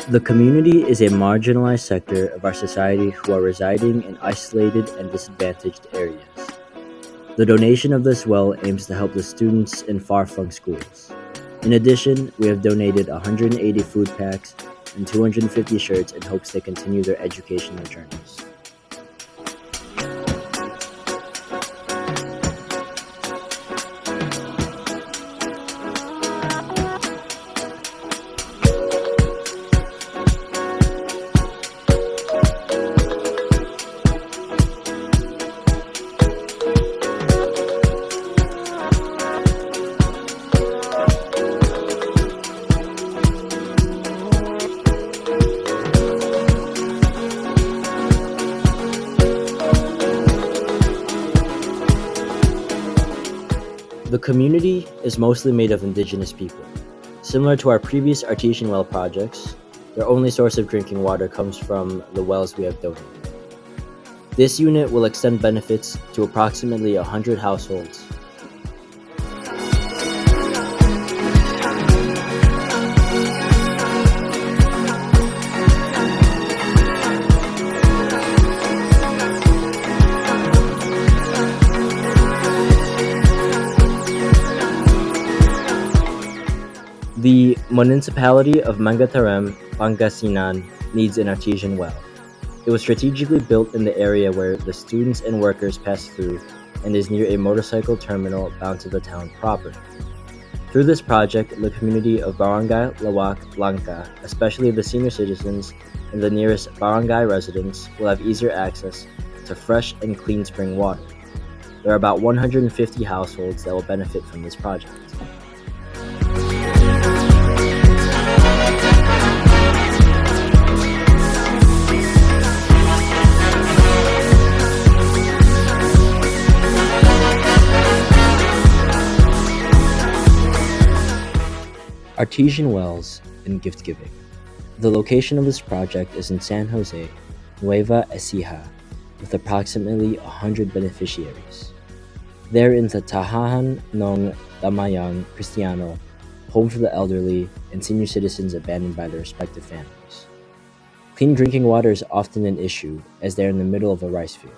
The community is a marginalized sector of our society who are residing in isolated and disadvantaged areas. The donation of this well aims to help the students in far-flung schools. In addition, we have donated 180 food packs and 250 shirts in hopes they continue their educational journeys. The community is mostly made of indigenous people. Similar to our previous artesian well projects, their only source of drinking water comes from the wells we have donated. This unit will extend benefits to approximately 100 households. The municipality of Mangatarem, Pangasinan needs an artesian well. It was strategically built in the area where the students and workers pass through and is near a motorcycle terminal bound to the town proper. Through this project, the community of Barangay Lawak Langka, especially the senior citizens and the nearest barangay residents, will have easier access to fresh and clean spring water. There are about 150 households that will benefit from this project. Artesian wells and gift giving. The location of this project is in San Jose, Nueva Ecija, with approximately 100 beneficiaries. They're in the Tahanan ng Damayang Cristiano, home for the elderly and senior citizens abandoned by their respective families. Clean drinking water is often an issue as they're in the middle of a rice field.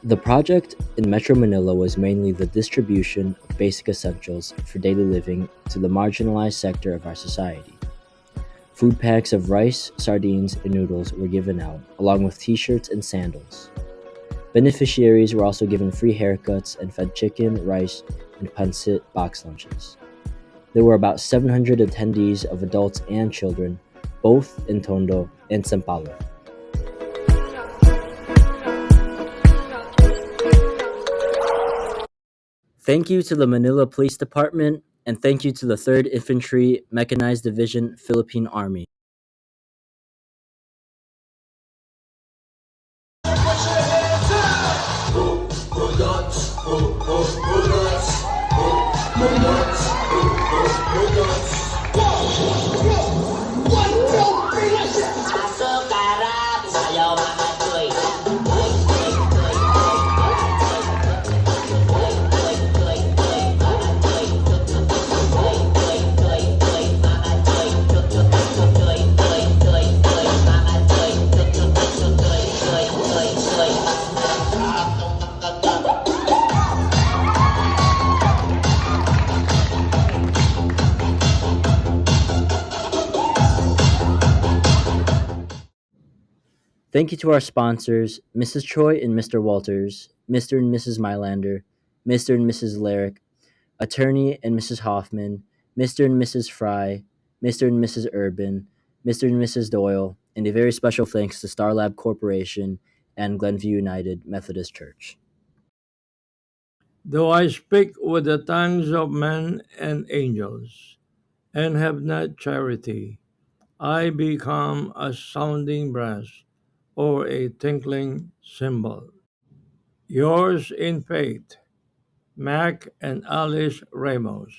The project in Metro Manila was mainly the distribution of basic essentials for daily living to the marginalized sector of our society. Food packs of rice, sardines, and noodles were given out, along with t-shirts and sandals. Beneficiaries were also given free haircuts and fed chicken, rice, and pancit box lunches. There were about 700 attendees of adults and children, both in Tondo and Sampaloc. Thank you to the Manila Police Department, and thank you to the 3rd Infantry Mechanized Division, Philippine Army. Thank you to our sponsors, Mrs. Choi and Mr. Walters, Mr. and Mrs. Mylander, Mr. and Mrs. Larrick, Attorney and Mrs. Hoffman, Mr. and Mrs. Fry, Mr. and Mrs. Urban, Mr. and Mrs. Doyle, and a very special thanks to Starlab Corporation and Glenview United Methodist Church. Though I speak with the tongues of men and angels, and have not charity, I become a sounding brass or a tinkling cymbal. Yours in faith, Mac and Alice Ramos.